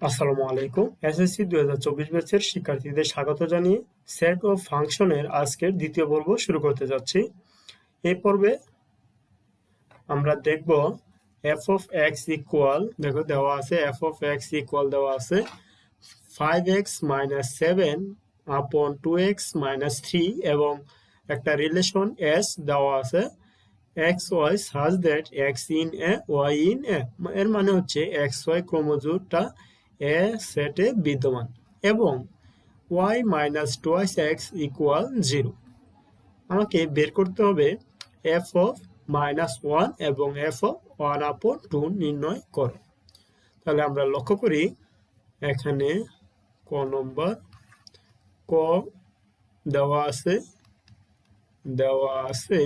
আসসালামু আলাইকুম। এসএসসি 2024 ব্যাচের শিক্ষার্থীদের স্বাগত জানিয়ে সেট ও ফাংশনের আজকের দ্বিতীয় পর্ব শুরু করতে যাচ্ছি। এই পর্বে আমরা দেখব f of x ইকুয়াল, দেখো দেওয়া আছে f of x ইকুয়াল দেওয়া আছে 5x minus 7 upon 2x minus 3 এবং একটা রিলেশন s দেওয়া আছে xy such that x in a y in a, এর মানে হচ্ছে xy ক্রোমোজোমটা a সেটে বিদ্যমান এবং y minus twice x equal 0। আমাকে বের করতে হবে f of minus 1 এবং f of 1 upon 2 নির্ণয় করো। তাহলে আমরা লক্ষ্য করি এখানে ক নম্বর ক দেওয়া আছে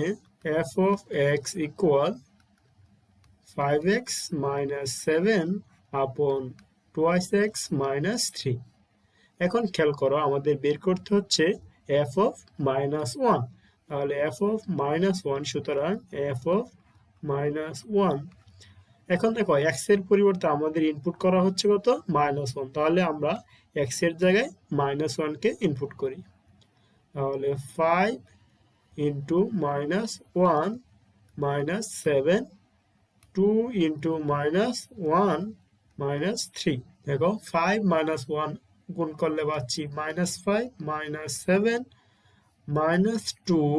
f of x equal 5x minus 7 upon twice x minus 3। এখন খেয়াল করো আমাদের বের করতে হচ্ছে f of minus 1, তাহলে f of minus 1, সুতরাং f of minus 1। এখন দেখো x এর পরিবর্তে আমাদের ইনপুট করা হচ্ছে কত, -1, তাহলে আমরা x এর জায়গায় -1 কে ইনপুট করি। তাহলে 5 into -1 minus 7, 2 into -1 minus 3। দেখো 5 minus 1 গুণ করলে পাচ্ছি -5 minus 7 minus 2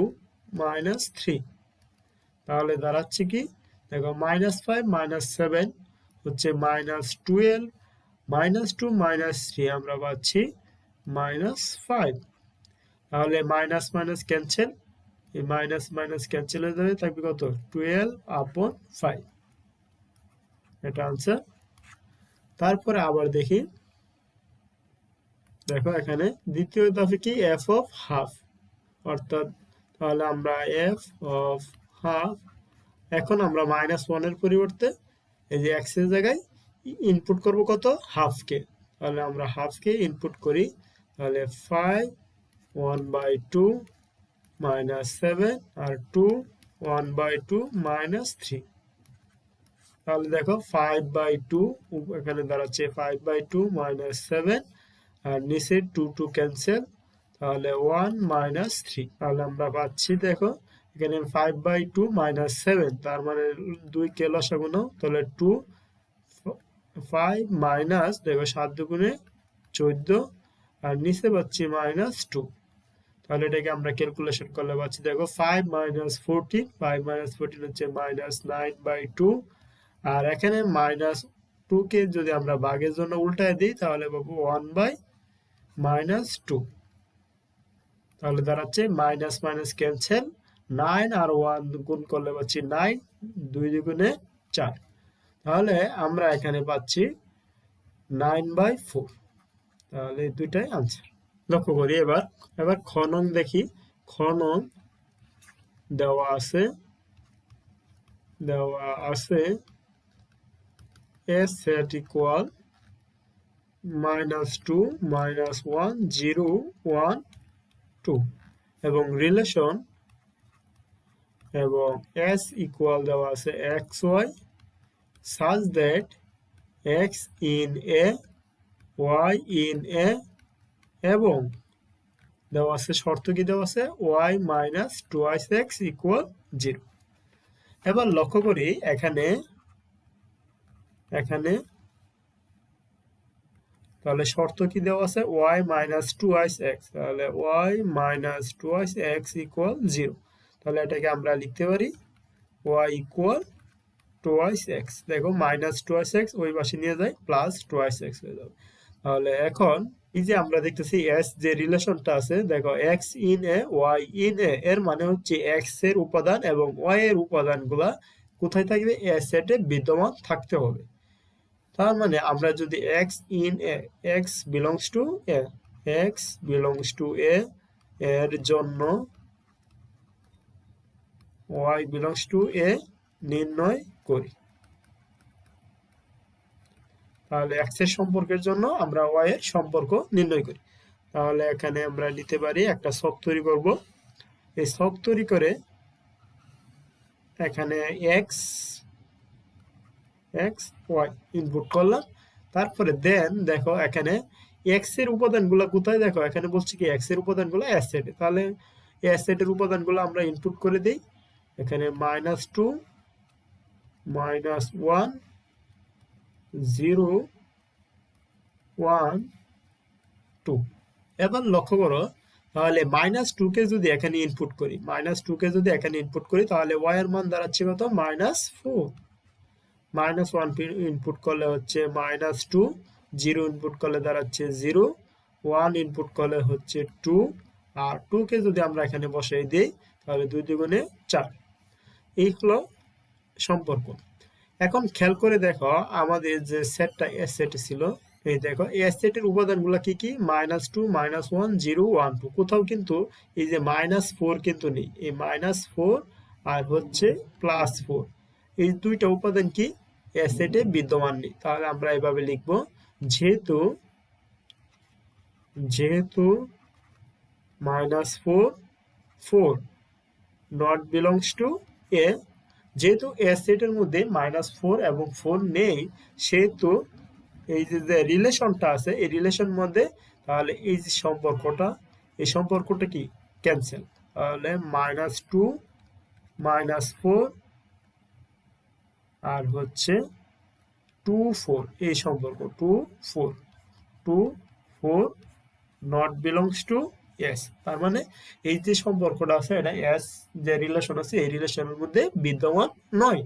minus 3। তাহলে দাঁড়াচ্ছে কি, দেখো -5 minus 7 হচ্ছে -12, -2 minus 3 আমরা পাচ্ছি -5। তাহলে মাইনাস মাইনাস ক্যান্সেল, এই মাইনাস মাইনাস ক্যান্সেল হয়ে যাবে, থাকবে কত 12 upon 5, এটা আনসার। তারপরে আবার দেখি, দেখো এখানে দ্বিতীয় ধাপে কি f of হাফ, অর্থাৎ তাহলে আমরা f of হাফ, এখন আমরা -1 এর পরিবর্তে এই যে x এর জায়গায় ইনপুট করব কত, হাফকে। তাহলে আমরা হাফকে ইনপুট করি, তাহলে 5 1/2 minus 7 আর 2 1/2 minus 3। তাহলে দেখো 5/2 এখানে দাঁড়াচ্ছে 5/2 minus 7 আর নিচে 2 ক্যান্সেল, তাহলে 1 minus 3। তাহলে আমরা পাচ্ছি, দেখো এখানে 5/2 minus 7, তার মানে 2 কে লসাগু নাও, তাহলে 2 5 মাইনাস, দেখো 7 দুগুণে 14 আর নিচে পাচ্ছি -2। তাহলে এটাকে আমরা ক্যালকুলেশন করলে পাচ্ছি, দেখো 5 minus 14, 5 minus 14 হচ্ছে -9/2, আর এখানে -2 কে যদি আমরা ভাগের জন্য উল্টায় দিই তাহলে পাবো 1/-2। তাহলে দাঁড়াচ্ছে মাইনাস মাইনাস ক্যান্সেল, 9 আর 1 গুণ করলে পাচ্ছি 9, 2 দুগুণে 4। তাহলে আমরা এখানে পাচ্ছি 9/4। তাহলে দুইটাই আনসার। লক্ষ্য করি এবার খ নং দেখি। খ নং দেওয়া আছে a set equal -2 -1 0 1 2 এবং রিলেশন এবং s ইকুয়াল দেওয়া আছে xy such that x in a y in a এবং দেওয়া আছে শর্ত কি দেওয়া আছে y minus twice x equal 0। এবার লক্ষ্য করি এখানে তাহলে শর্ত কি দেওয়া আছে y minus twice x, তাহলে y minus twice x equal 0। তাহলে এটাকে আমরা লিখতে পারি y equal twice x। দেখো minus twice x ওই পাশে নিয়ে যায়, প্লাস twice x হয়ে যাবে। তাহলে এখন এই যে আমরা দেখতেছি s যে রিলেশনটা আছে, দেখো x in a y in a, এর মানে হচ্ছে x এর উপাদান এবং y এর উপাদানগুলা কোথায় থাকবে, a সেটে বিদ্যমান থাকতে হবে। তার মানে আমরা যদি x in a, x belongs to a, x belongs to a এর জন্য y belongs to a নির্ণয় করি, তাহলে x এর সম্পর্কের জন্য আমরা y এর সম্পর্ক নির্ণয় করি। তাহলে এখানে আমরা নিতে পারি একটা ছক তৈরি করব। এই ছক তৈরি করে এখানে x y ইনপুট করলাম, তারপরে দেন দেখো এখানে এক্স এর উপাদানগুলো কোথায়, দেখো এখানে বলছি কি এক্স এর উপাদানগুলো এস সেটে, তাহলে এস সেটের উপাদানগুলো আমরা ইনপুট করে দিই। এখানে -2 -1 0 1 2। এবার লক্ষ্য করো, তাহলে -2 কে যদি এখানে ইনপুট করি, -2 কে যদি এখানে ইনপুট করি তাহলে y এর মান দাঁড়াচ্ছে কত, -4। -1 ইনপুট করলে হচ্ছে -2, 0 ইনপুট করলে দাঁড়াচ্ছে 0, 1 ইনপুট করলে হচ্ছে 2, আর 2 কে যদি আমরা এখানে বসাই দিই তাহলে 2 দুগুণে 4। এই হলো সম্পর্ক। এখন খেয়াল করে দেখো আমাদের যে সেটটা এস সেটে ছিল, এই দেখো এস সেটের উপাদানগুলো কি কি, -2 -1 0 1 2, কোথাও কিন্তু এই যে -4 কিন্তু নেই, এই -4 আর হচ্ছে +4 এই দুইটা উপাদান কি এস সেটে বিদ্যমান নেই। তাহলে আমরা এভাবে লিখব, যেহেতু যেহেতু -4 4 নট বিলংস টু এ, যেহেতু এস সেটের মধ্যে -4 এবং 4 নেই, সেহেতু এই যে রিলেশনটা আছে এই রিলেশন মধ্যে, তাহলে এই যে সম্পর্কটা, এই সম্পর্কটা কি ক্যান্সেল। তাহলে -2 -4 আর হচ্ছে 2 4, এই সম্পর্ক 2 4 2 4 নট বিলংস টু এস, তার মানে এই যে সম্পর্কটা আছে এটা এস যে রিলেশন আছে এই রিলেশনের মধ্যে বিদ্যমান নয়।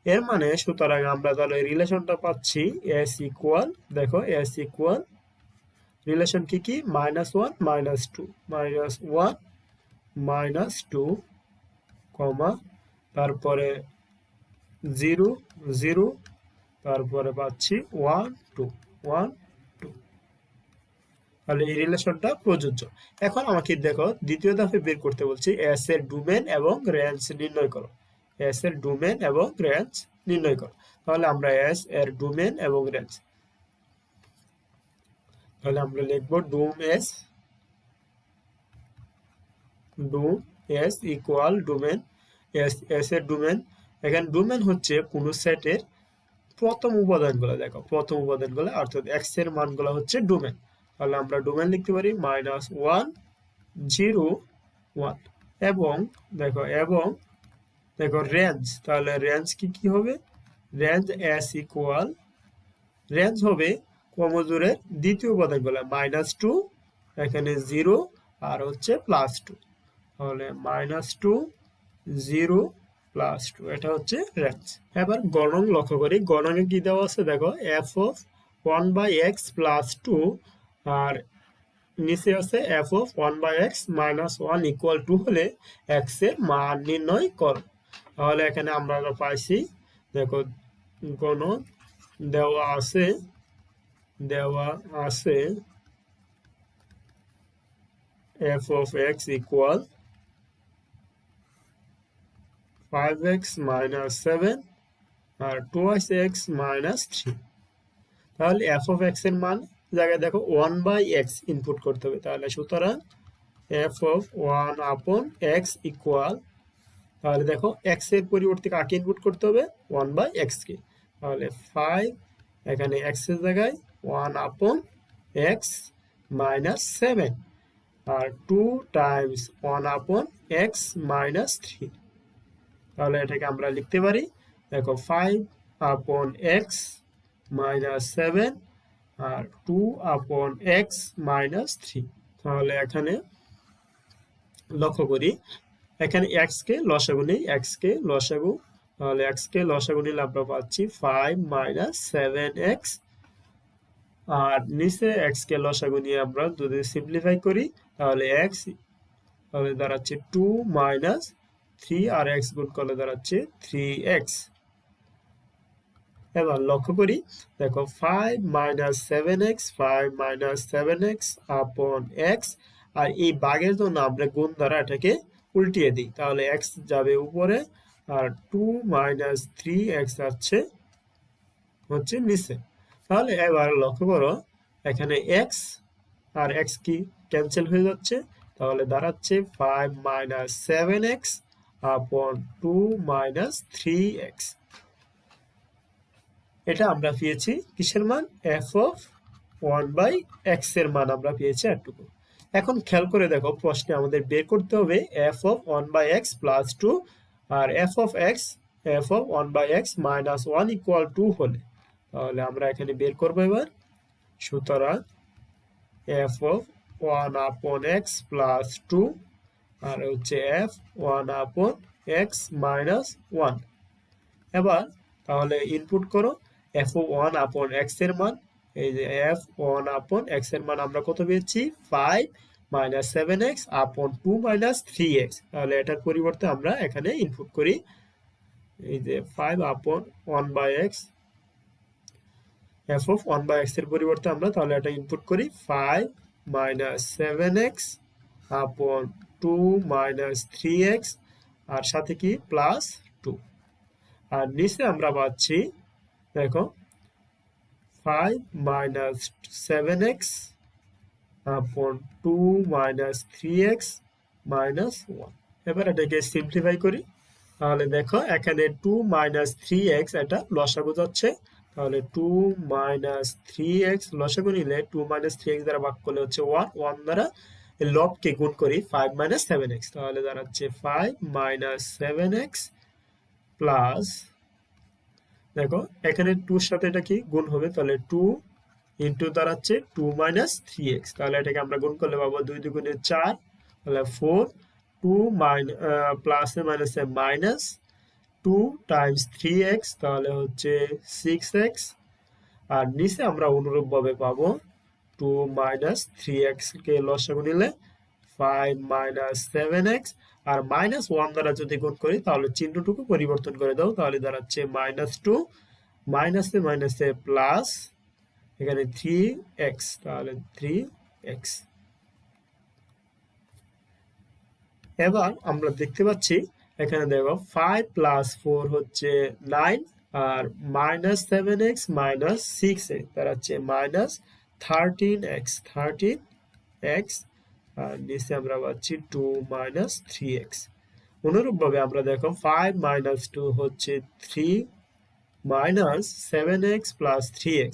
এর মানে সুতরাং আমরা তাহলে রিলেশনটা পাচ্ছি এস ইকুয়াল, দেখো এস ইকুয়াল রিলেশন কি কি, -1 -2 -1 -2 কমা, তারপরে 0 0, তারপরে পাচ্ছি 1 2 1 2। তাহলে এই রিলেশনটা প্রযোজ্য। এখন আমাকে দেখো দ্বিতীয় ধাপে বের করতে বলছি এস এর ডোমেন এবং রেঞ্জ নির্ণয় করো। এস এর ডোমেন এবং রেঞ্জ নির্ণয় করো। তাহলে আমরা এস এর ডোমেন এবং রেঞ্জ, তাহলে আমরা লিখব ডোম এস ইকুয়াল ডোমেন, এস এর ডোমেন, এখানে ডোমেন হচ্ছে কোন সেটের প্রথম উপাদানগুলো, দেখো প্রথম উপাদানগুলো অর্থাৎ এক্স এর মানগুলো হচ্ছে ডোমেন। তাহলে আমরা ডোমেন লিখতে পারি -1 0 1, এবং দেখো রেঞ্জ, তাহলে রেঞ্জ কি হবে, রেঞ্জ এস ইকুয়াল, রেঞ্জ হবে ক্রমজোরের দ্বিতীয় উপাদানগুলো -2, এখানে 0 আর হচ্ছে +2, তাহলে -2 0 +2, এটা হচ্ছে রেঞ্জ। এবার গণন লক্ষ্য করি, গণনে কি দেওয়া আছে, দেখো f(1/x + 2) আর নিচে আছে f(1/x - 1) = 2 হলে x এর মান নির্ণয় করো। তাহলে এখানে আমরা পাইছি, দেখো গণন দেওয়া আছে f(x) = 5x - 7 আর 2x - 3। তাহলে f(x) এর মান জায়গায় দেখো 1/x ইনপুট করতে হবে, তাহলে সুতরাং f(1/x) ইকুয়াল, তাহলে দেখো x এর পরিবর্তে কাকে ইনপুট করতে হবে, 1/x কে, তাহলে 5, এখানে x এর জায়গায় 1/x - 7 আর 2 টাইমস 1/x - 3। তাহলে এটাকে আমরা লিখতে পারি, দেখো 5/x - 7 আর 2/x - 3। তাহলে এখানে লক্ষ্য করি, এখানে x কে লসাগু নেই, x কে লসাগু, তাহলে x কে লসাগু নিলে আমরা পাচ্ছি 5 - 7x, আর নিচে x কে লসাগু নিয়ে আমরা যদি সিম্পলিফাই করি তাহলে x, তাহলে দাঁড়াচ্ছে 2 - 3 আর x গুণ করলে দাঁড়াচ্ছে 3x। এবার লক্ষ্য করি, দেখো 5 - 7x 5 - 7x আপন x, আর এই ভাগের জন্য আমরা গুণ দ্বারা এটাকে উল্টিয়ে দিই, তাহলে x যাবে উপরে আর 2 - 3x হচ্ছে নিচে। তাহলে এবার লক্ষ্য করো, এখানে x আর x কি ক্যান্সেল হয়ে যাচ্ছে, তাহলে দাঁড়াচ্ছে 5 - 7x আপন 2 - 3x। এটা আমরা পেয়েছি কিসের মান, এফ অফ 1/x এর মান আমরা পেয়েছি এতটুকু। এখন খেয়াল করে দেখো প্রশ্নে আমাদের বের করতে হবে এফ অফ 1/x প্লাস 2 আর f of 1/x minus 1 equal 2 হলে, তাহলে আমরা এখানে বের করবো এবার। সুতরাং এফ অফ 1/x প্লাস 2 আর হচ্ছে এফ 1/x মাইনাস 1। এবার তাহলে ইনপুট করো এফ ও 1/x এর মান, এই যে এফ 1/x এর মান আমরা কত পেয়েছি, 5 মাইনাস 7x আপন 2 মাইনাস 3x। তাহলে এটার পরিবর্তে আমরা এখানে ইনপুট করি এই যে 5/1/x, এফ অফ 1/x এর পরিবর্তে আমরা তাহলে এটা ইনপুট করি 5 মাইনাস 7x আপন 2 মাইনাস 3x আর সাথে কি প্লাস 2। আর নিচে আমরা পাচ্ছি দেখো 5 মাইনাস 7x আপন 2 মাইনাস 3x মাইনাস 1। এবার এটাকে সিম্পলিফাই করি, তাহলে দেখো এখানে 2 মাইনাস 3x এটা লসাগু যাচ্ছে, তাহলে 2 মাইনাস 3x লসাগু নিলে 2 মাইনাস 3x দ্বারা ভাগ করলে হচ্ছে 1, 1 দ্বারা লবকে গুণ করি 5 মাইনাস 7x, তাহলে দাঁড়াচ্ছে 5 মাইনাস 7x প্লাস, দেখো এখানে 2 এর সাথে এটা কি গুণ হবে, তাহলে 2 ইন্টু দাঁড়াচ্ছে 2 মাইনাস 3x, তাহলে এটাকে আমরা গুণ করলে পাবো 2 দুগুণে 4, তাহলে 4, 2 প্লাসে মাইনাসে মাইনাস 2 টাইমস 3x, তাহলে হচ্ছে 6x। আর নিচে আমরা অনুরূপভাবে পাবো 2 মাইনাস 3x কে লসাগু নিলে 5 মাইনাস 7x, আর মাইনাস 1 দ্বারা যদি গুণ করি তাহলে চিহ্নটুকু পরিবর্তন করে দাও, তাহলে দাঁড়াচ্ছে মাইনাস 2, মাইনাসে মাইনাসে প্লাস এখানে 3x, তাহলে 3x। এবার আমরা দেখতে পাচ্ছি এখানে দেখো 5 প্লাস 4 হচ্ছে 9 আর মাইনাস 7x মাইনাস 6x দাঁড়াচ্ছে মাইনাস 13x আর নিচে আমরা পাচ্ছি 2 মাইনাস 3x। অনুরূপভাবে আমরা দেখো 5 মাইনাস 2 হচ্ছে 3 minus 7x plus 3x,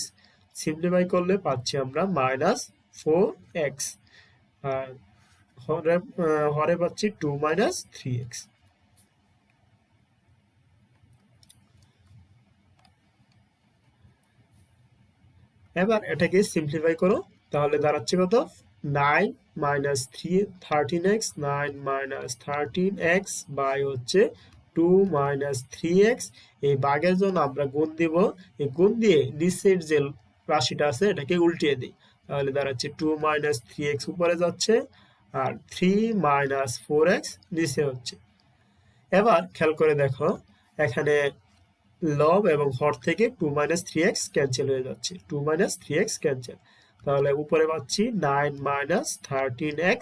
simplify করলে পাচ্ছি আমরা মাইনাস 4x আর হরে পাচ্ছি 2 মাইনাস 3x। এবার এটাকে সিম্পলিফাই করো, তাহলে দাঁড়াচ্ছে কত, 9 minus 13x, 9 minus 13x by হচ্ছে 2 মাইনাস 3x। এই ভাগের জন্য আমরা গুণ দিব, এই গুণ দিয়ে নিচের যে রাশিটা আছে এটাকে উল্টিয়ে দিই, তাহলে দাঁড়াচ্ছে 2 মাইনাস 3x উপরে যাচ্ছে আর 3 মাইনাস 4x নিচে হচ্ছে। এবার খেয়াল করে দেখো এখানে লব এবং হর থেকে 2 মাইনাস 3x ক্যান্সেল হয়ে যাচ্ছে, 2 মাইনাস 3x ক্যান্সেল, তাহলে উপরে পাচ্ছি 9 মাইনাস 13x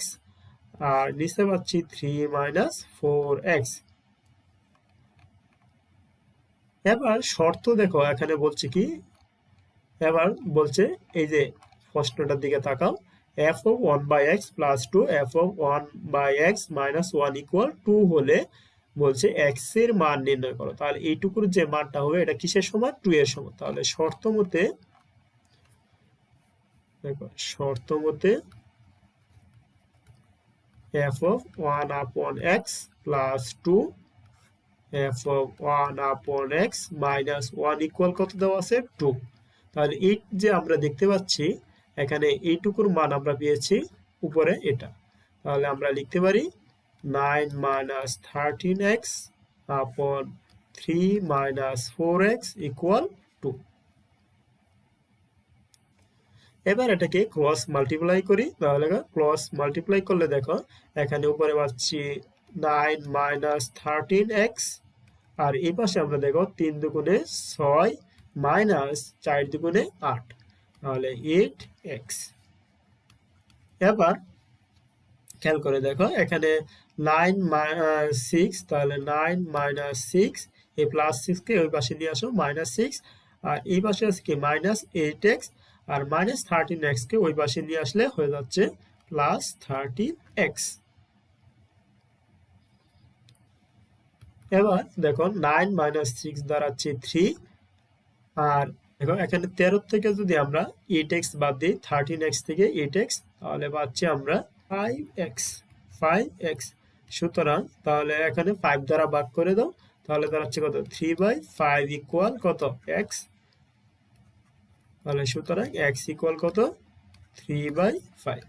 আর নিচে পাচ্ছি 3 মাইনাস 4x। এবার শর্ত দেখো এখানে বলছে কি, এবার বলছে এই যে প্রশ্নটার দিকে তাকাও, f of 1/x plus 2 f of 1/x minus 1 equal 2 হলে বলছে x এর মান নির্ণয় করো, তাহলে এইটুকুর যে মানটা হবে এটা কিসের সমান, 2 এর সমান। তাহলে শর্ত মতে দেখো, শর্ত মতে f of 1/x plus 2 f of 1/x minus 1 equal কত দেওয়া আছে, 2। তাহলে এই যে আমরা দেখতে পাচ্ছি এখানে এইটুকুর মান আমরা পেয়েছি উপরে এটা, তাহলে আমরা লিখতে পারি 9 মাইনাস 13x আপন 3 মাইনাস 4x ইকুয়াল 2। এবার এটাকে ক্রস মাল্টিপ্লাই করি, তাহলে ক্রস মাল্টিপ্লাই করলে দেখো এখানে উপরে পাচ্ছি 9 মাইনাস 13x আর এই পাশে আমরা দেখো 3 দুগুণে 6 মাইনাস 4 দুগুণে 8, তাহলে 8x। এবার খেয়াল করে দেখো এখানে 9 6, তাহলে 9 মাইনাস 6, এই প্লাস 6 কে ওই পাশে নিয়ে আসো মাইনাস 6 আর এই পাশে আছে কি মাইনাস 8x আর মাইনাস 13x কে ওই পাশে নিয়ে আসলে হয়ে যাচ্ছে প্লাস 13x। এবার দেখো 9 মাইনাস 6 দাঁড়াচ্ছে 3 আর দেখো এখানে 13 থেকে যদি আমরা 8x বাদ দিই, 13x থেকে 8x, তাহলে পাচ্ছি আমরা 5x। 5x, সুতরাং তাহলে এখানে 5 দ্বারা ভাগ করে দাও, তাহলে দাঁড়াচ্ছে কত, 3/5 ইকুয়াল কত, x। তাহলে সুতরাং x ইকুয়াল কত, 3/5,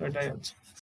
এটাই আছে।